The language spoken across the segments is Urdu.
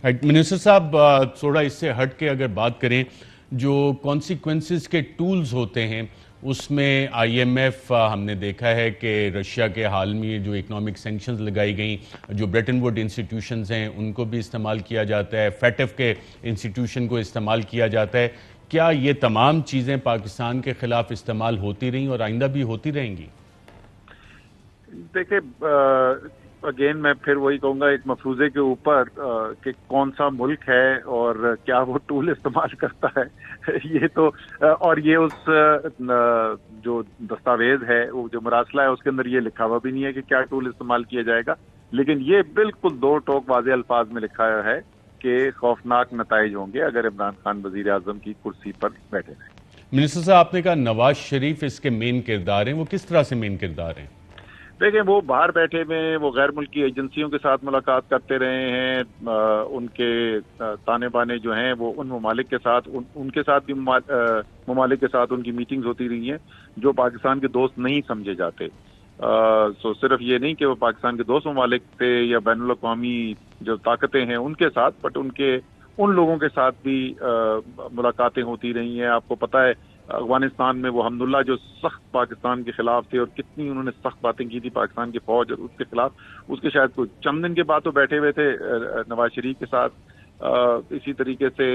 منسٹر صاحب تھوڑا اس سے ہٹ کے اگر بات کریں، جو کانسیکوینسز کے ٹولز ہوتے ہیں اس میں آئی ایم ایف ہم نے دیکھا ہے کہ رشیا کے حال میں جو اکنامک سینکشنز لگائی گئیں، جو بریٹن ووڈ انسٹیٹیوشنز ہیں ان کو بھی استعمال کیا جاتا ہے، فیٹف کے انسٹیٹیوشن کو استعمال کیا جاتا ہے. کیا یہ تمام چیزیں پاکستان کے خلاف استعمال ہوتی رہیں اور آئندہ بھی ہوتی رہیں گی؟ دیکھیں، اگین میں پھر وہی کہوں گا ایک مفروضے کے اوپر کہ کون سا ملک ہے اور کیا وہ ٹول استعمال کرتا ہے یہ تو، اور یہ اس جو دستاویز ہے، وہ جو مراسلہ ہے، اس کے اندر یہ لکھا ہوا بھی نہیں ہے کہ کیا ٹول استعمال کیا جائے گا، لیکن یہ بالکل دو ٹوک واضح الفاظ میں لکھا ہے کہ خوفناک نتائج ہوں گے اگر عمران خان وزیر اعظم کی کرسی پر بیٹھے رہیں. منسٹر صاحب، آپ نے کہا نواز شریف اس کے مین کردار ہیں، وہ کس طرح سے مین کردار ہیں؟ دیکھیں، وہ باہر بیٹھے ہوئے، وہ غیر ملکی ایجنسیوں کے ساتھ ملاقات کرتے رہے ہیں، ان کے تانے بانے جو ہیں وہ ان ممالک کے ساتھ، ان کے ساتھ بھی ممالک کے ساتھ ان کی میٹنگز ہوتی رہی ہیں جو پاکستان کے دوست نہیں سمجھے جاتے. صرف یہ نہیں کہ وہ پاکستان کے دوست ممالک تھے یا بین الاقوامی جو طاقتیں ہیں ان کے ساتھ، بٹ ان لوگوں کے ساتھ بھی ملاقاتیں ہوتی رہی ہیں. آپ کو پتہ ہے افغانستان میں وہ حمداللہ جو سخت پاکستان کے خلاف تھے اور کتنی انہوں نے سخت باتیں کی تھی پاکستان کی فوج اور اس کے خلاف، اس کے شاید کوئی چند دن کے بعد تو بیٹھے ہوئے تھے نواز شریف کے ساتھ. اسی طریقے سے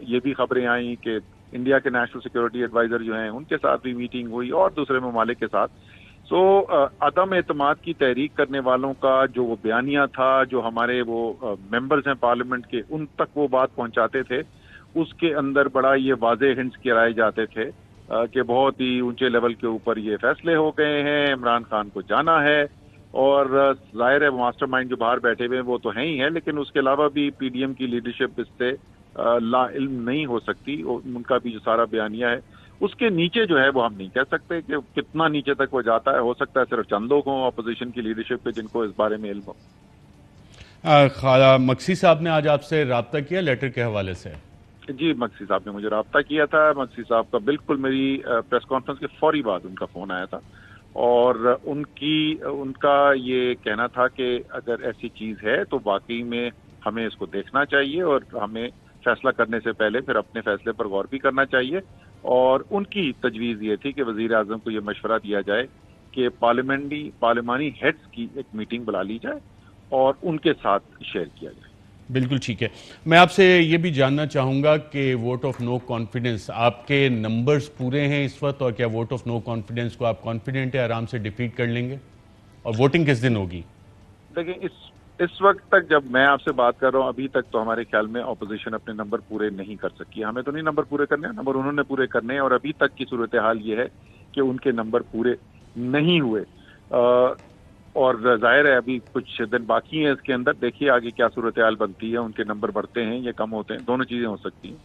یہ بھی خبریں آئیں کہ انڈیا کے نیشنل سیکورٹی ایڈوائزر جو ہیں ان کے ساتھ بھی میٹنگ ہوئی اور دوسرے ممالک کے ساتھ. سو عدم اعتماد کی تحریک کرنے والوں کا جو وہ بیانیہ تھا، جو ہمارے وہ ممبرز ہیں پارلیمنٹ کے، ان تک وہ بات پہنچاتے تھے، اس کے اندر بڑا یہ واضح ہنٹس کرائے جاتے تھے کہ بہت ہی اونچے لیول کے اوپر یہ فیصلے ہو گئے ہیں، عمران خان کو جانا ہے. اور ظاہر ہے ماسٹر مائنڈ جو باہر بیٹھے ہوئے ہیں وہ تو ہیں ہی ہیں، لیکن اس کے علاوہ بھی پی ڈی ایم کی لیڈرشپ اس سے لا علم نہیں ہو سکتی. ان کا بھی جو سارا بیانیہ ہے اس کے نیچے جو ہے وہ ہم نہیں کہہ سکتے کہ کتنا نیچے تک وہ جاتا ہے. ہو سکتا ہے صرف چند لوگ ہوں اپوزیشن کی لیڈرشپ پہ جن کو اس بارے میں علم ہو. مکسی صاحب نے آج آپ سے رابطہ کیا لیٹر کے حوالے سے؟ جی، مکسی صاحب نے مجھے رابطہ کیا تھا. مکسی صاحب کا بالکل میری پریس کانفرنس کے فوری بعد ان کا فون آیا تھا، اور ان کا یہ کہنا تھا کہ اگر ایسی چیز ہے تو واقعی میں ہمیں اس کو دیکھنا چاہیے اور ہمیں فیصلہ کرنے سے پہلے پھر اپنے فیصلے پر غور بھی کرنا چاہیے. اور ان کی تجویز یہ تھی کہ وزیر اعظم کو یہ مشورہ دیا جائے کہ پارلیمانی ہیڈز کی ایک میٹنگ بلا لی جائے اور ان کے ساتھ شیئر کیا جائے. بالکل ٹھیک ہے. میں آپ سے یہ بھی جاننا چاہوں گا کہ ووٹ آف نو کانفیڈنس، آپ کے نمبرز پورے ہیں اس وقت، اور کیا ووٹ آف نو کانفیڈنس کو آپ کانفیڈنٹ ہے آرام سے ڈیفیٹ کر لیں گے؟ اور ووٹنگ کس دن ہوگی؟ دیکھیں، اس وقت تک جب میں آپ سے بات کر رہا ہوں، ابھی تک تو ہمارے خیال میں اپوزیشن اپنے نمبر پورے نہیں کر سکی. ہمیں تو نہیں نمبر پورے کرنے، نمبر انہوں نے پورے کرنے ہیں، اور ابھی تک کی صورتحال یہ ہے کہ ان کے نمبر پورے نہیں ہوئے. اور ظاہر ہے ابھی کچھ دن باقی ہیں اس کے اندر، دیکھیے آگے کیا صورتحال بنتی ہے. ان کے نمبر بڑھتے ہیں یا کم ہوتے ہیں، دونوں چیزیں ہو سکتی ہیں.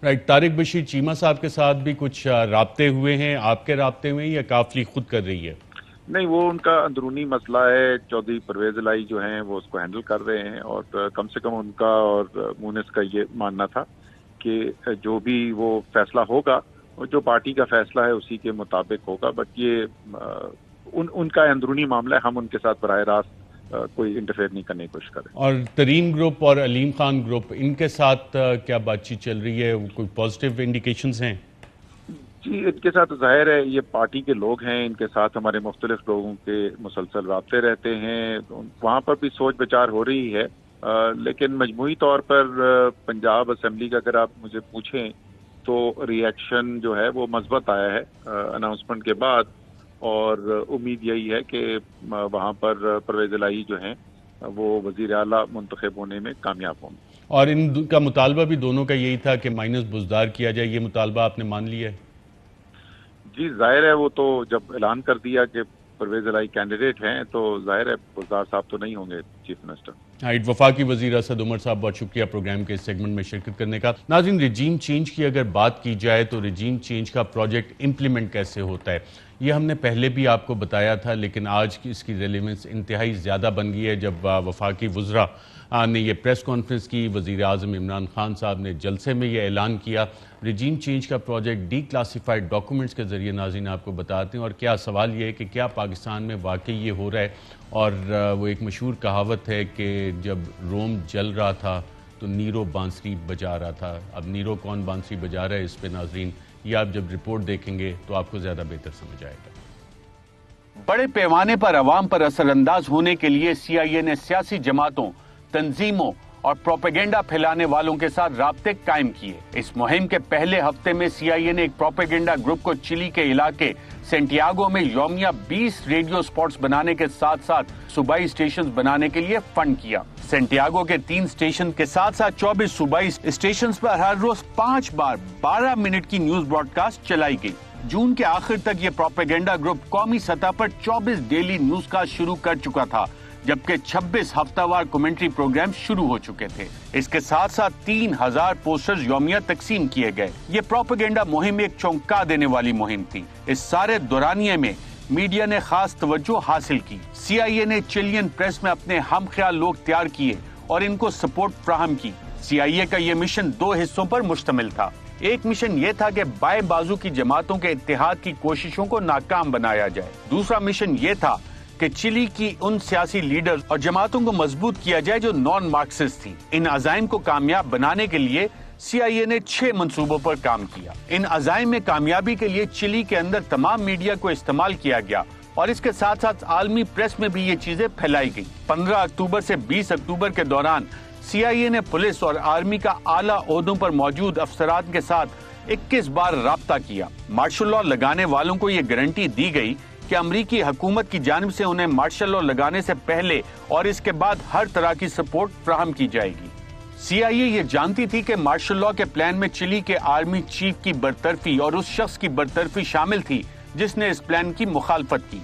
رائٹ. طارق بشیر چیمہ صاحب کے ساتھ بھی کچھ رابطے ہوئے ہیں، آپ کے رابطے ہوئے ہیں یا کافلی خود کر رہی ہے؟ نہیں، وہ ان کا اندرونی مسئلہ ہے. چودھری پرویز الہی جو ہیں وہ اس کو ہینڈل کر رہے ہیں، اور کم سے کم ان کا اور مونس کا یہ ماننا تھا کہ جو بھی وہ فیصلہ ہوگا، جو پارٹی کا فیصلہ ہے اسی کے مطابق ہوگا. بٹ یہ ان کا اندرونی معاملہ ہے، ہم ان کے ساتھ براہ راست کوئی انٹرفیئر نہیں کرنے کی کوشش کریں. اور ترین گروپ اور علیم خان گروپ، ان کے ساتھ کیا بات چیت چل رہی ہے؟ کوئی پازیٹیو انڈیکیشنز ہیں؟ جی، ان کے ساتھ ظاہر ہے یہ پارٹی کے لوگ ہیں، ان کے ساتھ ہمارے مختلف لوگوں کے مسلسل رابطے رہتے ہیں. وہاں پر بھی سوچ بچار ہو رہی ہے، لیکن مجموعی طور پر پنجاب اسمبلی کا اگر آپ مجھے پوچھیں تو ری ایکشن جو ہے وہ مثبت آیا ہے اناؤنسمنٹ کے بعد. اور امید یہی ہے کہ وہاں پر پرویز الہی جو ہیں وہ وزیر اعلیٰ منتخب ہونے میں کامیاب ہوں گے. اور ان کا مطالبہ بھی دونوں کا یہی تھا کہ مائنس بزدار کیا جائے، یہ مطالبہ آپ نے مان لیا ہے؟ جی، ظاہر ہے وہ تو جب اعلان کر دیا کہ پرویز الہی کینڈیڈیٹ ہیں تو ظاہر ہے بزدار صاحب تو نہیں ہوں گے چیف منسٹر. وفاقی وزیر اسد عمر صاحب، بہت شکریہ پروگرام کے اس سیگمنٹ میں شرکت کرنے کا. ناظرین، رجیم چینج کی اگر بات کی جائے تو رجیم چینج کا پروجیکٹ امپلیمنٹ کیسے ہوتا ہے یہ ہم نے پہلے بھی آپ کو بتایا تھا، لیکن آج کی اس کی ریلیونس انتہائی زیادہ بن گئی ہے جب وفاقی وزراء نے یہ پریس کانفرنس کی. وزیر اعظم عمران خان صاحب نے جلسے میں یہ اعلان کیا. رجیم چینج کا پروجیکٹ ڈی کلاسیفائڈ ڈاکومنٹس کے ذریعے ناظرین آپ کو بتاتے ہیں. اور کیا سوال یہ ہے کہ کیا پاکستان میں واقعی یہ ہو رہا ہے؟ اور وہ ایک مشہور کہاوت ہے کہ جب روم جل رہا تھا تو نیرو بانسری بجا رہا تھا. اب نیرو کون بانسری بجا رہا ہے اس پہ ناظرین یہ آپ جب رپورٹ دیکھیں گے تو آپ کو زیادہ بہتر سمجھ آئے گا. بڑے پیمانے پر عوام پر اثر انداز ہونے کے لیے سی آئی اے نے سیاسی جماعتوں، تنظیموں اور پروپیگنڈا پھیلانے والوں کے ساتھ رابطے قائم کیے. اس مہم کے پہلے ہفتے میں سی آئی اے نے ایک پروپیگنڈا گروپ کو چلی کے علاقے سینٹیاگو میں یومیہ 20 ریڈیو سپاٹس بنانے کے ساتھ ساتھ صوبائی اسٹیشنز بنانے کے لیے فنڈ کیا. سینٹیاگو کے 3 اسٹیشن کے ساتھ ساتھ 24 صوبائی اسٹیشنز پر ہر روز 5 بار 12 منٹ کی نیوز براڈ کاسٹ چلائی گئی. جون کے آخر تک یہ پروپیگنڈا گروپ قومی سطح پر 24 ڈیلی نیوز کاسٹ شروع کر چکا تھا، جبکہ 26 ہفتہ وار کمنٹری پروگرام شروع ہو چکے تھے. اس کے ساتھ ساتھ 3000 پوسٹرز یومیہ تقسیم کیے گئے. یہ پروپیگنڈا مہم ایک چونکا دینے والی مہم تھی. اس سارے دورانیے میں میڈیا نے خاص توجہ حاصل کی. سی آئی اے نے چلین پریس میں اپنے ہم خیال لوگ تیار کیے اور ان کو سپورٹ فراہم کی. سی آئی اے کا یہ مشن 2 حصوں پر مشتمل تھا. ایک مشن یہ تھا کہ بائیں بازو کی جماعتوں کے اتحاد کی کوششوں کو ناکام بنایا جائے. دوسرا مشن یہ تھا کہ چلی کی ان سیاسی لیڈرز اور جماعتوں کو مضبوط کیا جائے جو نان مارکسسٹ تھی. ان عزائم کو کامیاب بنانے کے لیے سی آئی اے نے 6 منصوبوں پر کام کیا. ان عزائم میں کامیابی کے لیے چلی کے اندر تمام میڈیا کو استعمال کیا گیا اور اس کے ساتھ ساتھ عالمی پریس میں بھی یہ چیزیں پھیلائی گئی. 15 اکتوبر سے 20 اکتوبر کے دوران سی آئی اے نے پولیس اور آرمی کا اعلیٰ عہدوں پر موجود افسران کے ساتھ 21 بار رابطہ کیا. مارشل لاء لگانے والوں کو یہ گارنٹی دی گئی کہ امریکی حکومت کی جانب سے انہیں مارشل لاء لگانے سے پہلے اور اس کے بعد ہر طرح کی سپورٹ فراہم کی جائے گی. سی آئی اے یہ جانتی تھی کہ مارشل لاء کے پلان میں چلی کے آرمی چیف کی برطرفی اور اس شخص کی برطرفی شامل تھی جس نے اس پلان کی مخالفت کی.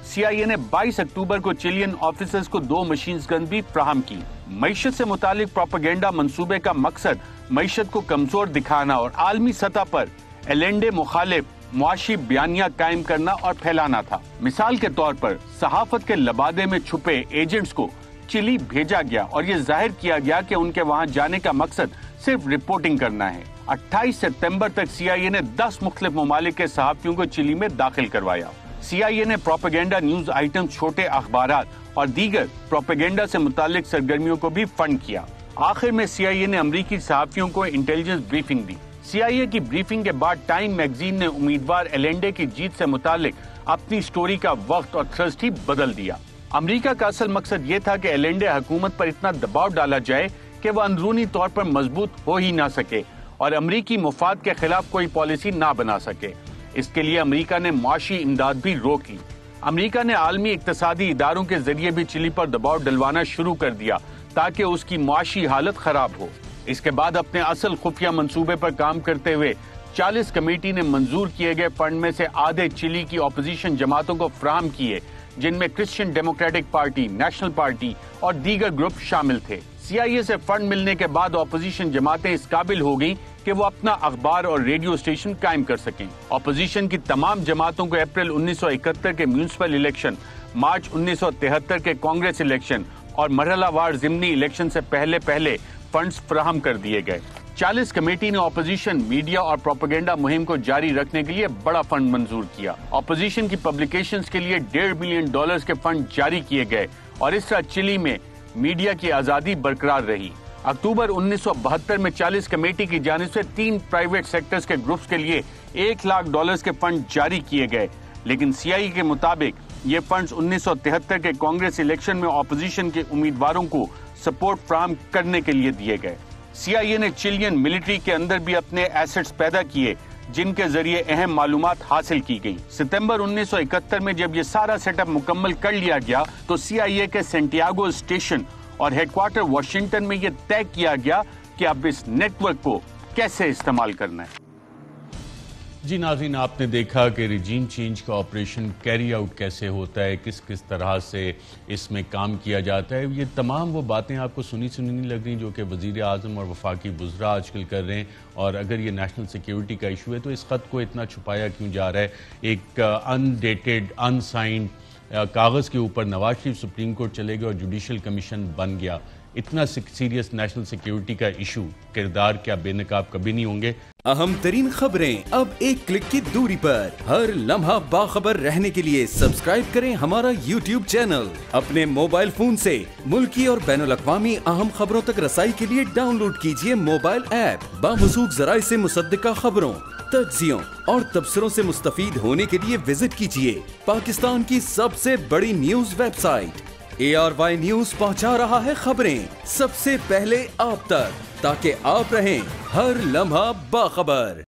سی آئی اے نے 22 اکتوبر کو چلین آفیسرز کو 2 مشینز گن بھی فراہم کی. معیشت سے متعلق پروپیگنڈا منصوبے کا مقصد معیشت کو کمزور دکھانا اور عالمی سطح پر ایلینڈے مخالف معاشی بیانیہ قائم کرنا اور پھیلانا تھا. مثال کے طور پر صحافت کے لبادے میں چھپے ایجنٹس کو چلی بھیجا گیا اور یہ ظاہر کیا گیا کہ ان کے وہاں جانے کا مقصد صرف رپورٹنگ کرنا ہے. 28 ستمبر تک سی آئی اے نے 10 مختلف ممالک کے صحافیوں کو چلی میں داخل کروایا. سی آئی اے نے پروپیگنڈا نیوز آئٹم، چھوٹے اخبارات اور دیگر پروپیگنڈا سے متعلق سرگرمیوں کو بھی فنڈ کیا. آخر میں سی آئی اے نے امریکی صحافیوں کو انٹیلیجنس بریفنگ دی. سی آئی اے کی بریفنگ کے بعد ٹائم میگزین نے امیدوار ایلینڈے کی جیت سے متعلق اپنی سٹوری کا وقت اور تھرسٹ ہی بدل دیا. امریکہ کا اصل مقصد یہ تھا کہ ایلینڈے حکومت پر اتنا دباؤ ڈالا جائے کہ وہ اندرونی طور پر مضبوط ہو ہی نہ سکے اور امریکی مفاد کے خلاف کوئی پالیسی نہ بنا سکے. اس کے لیے امریکہ نے معاشی امداد بھی روک لی. امریکہ نے عالمی اقتصادی اداروں کے ذریعے بھی چلی پر دباؤ ڈلوانا شروع کر دیا تاکہ اس کی معاشی حالت خراب ہو. اس کے بعد اپنے اصل خفیہ منصوبے پر کام کرتے ہوئے 40 کمیٹی نے منظور کیے گئے فنڈ میں سے آدھے چلی کی اپوزیشن جماعتوں کو فراہم کیے، جن میں Christian democratic party, national party اور دیگر گروپ شامل تھے. سی آئی اے سے فنڈ ملنے کے بعد اپوزیشن جماعتیں اس قابل ہو گئیں کہ وہ اپنا اخبار اور ریڈیو اسٹیشن قائم کر سکیں. اپوزیشن کی تمام جماعتوں کو اپریل 1971 کے میونسپل الیکشن، مارچ 1973 کے کانگریس الیکشن اور مرحلہ وار ضمنی الیکشن سے پہلے فنڈز فراہم کر دیے گئے. 40 کمیٹی نے اپوزیشن، میڈیا اور پروپیگنڈا مہم کو جاری رکھنے کے لیے بڑا فنڈ منظور کیا. اپوزیشن کی پبلیکیشنز کے لیے $1.5 بلین کے فنڈ جاری کیے گئے اور اس طرح چلی میں میڈیا کی آزادی برقرار رہی. اکتوبر 1972 میں 40 کمیٹی کی جانب سے 3 پرائیویٹ سیکٹرز کے گروپس کے لیے $1 لاکھ کے فنڈ جاری کیے گئے، لیکن سی آئی اے کے مطابق یہ فنڈز 1973 کے کانگریس الیکشن میں اپوزیشن کے امیدواروں کو سپورٹ فراہم کرنے کے لیے دیے گئے. سی آئی اے نے چلین ملٹری کے اندر بھی اپنے ایسٹس پیدا کیے جن کے ذریعے اہم معلومات حاصل کی گئی. ستمبر 1971 میں جب یہ سارا سیٹ اپ مکمل کر لیا گیا تو سی آئی اے کے سینٹیاگو اسٹیشن اور ہیڈ کوارٹر واشنگٹن میں یہ طے کیا گیا کہ اب اس نیٹ ورک کو کیسے استعمال کرنا ہے. جی ناظرین، آپ نے دیکھا کہ ریجیم چینج کا آپریشن کیری آؤٹ کیسے ہوتا ہے، کس طرح سے اس میں کام کیا جاتا ہے. یہ تمام وہ باتیں آپ کو سنی نہیں لگ رہی جو کہ وزیر اعظم اور وفاقی وزراء آج کل کر رہے ہیں. اور اگر یہ نیشنل سیکیورٹی کا ایشو ہے تو اس خط کو اتنا چھپایا کیوں جا رہا ہے؟ ایک انڈیٹڈ، انسائنڈ کاغذ کے اوپر نواز شریف سپریم کورٹ چلے گئے اور جوڈیشل کمیشن بن گیا. اتنا سیریس نیشنل سیکیورٹی کا ایشو کردار کیا بے نقاب کبھی نہیں ہوں گے. اہم ترین خبریں اب ایک کلک کی دوری پر. ہر لمحہ باخبر رہنے کے لیے سبسکرائب کریں ہمارا YouTube چینل. اپنے موبائل فون سے ملکی اور بین الاقوامی اہم خبروں تک رسائی کے لیے ڈاؤن لوڈ کیجیے موبائل ایپ. باموثوق ذرائع سے مصدقہ خبروں، تجزیوں اور تبصروں سے مستفید ہونے کے لیے وزٹ کیجیے پاکستان کی سب سے بڑی news website. ARY news پہنچا رہا ہے خبریں سب سے پہلے آپ تک، تاکہ آپ رہیں ہر لمحہ باخبر.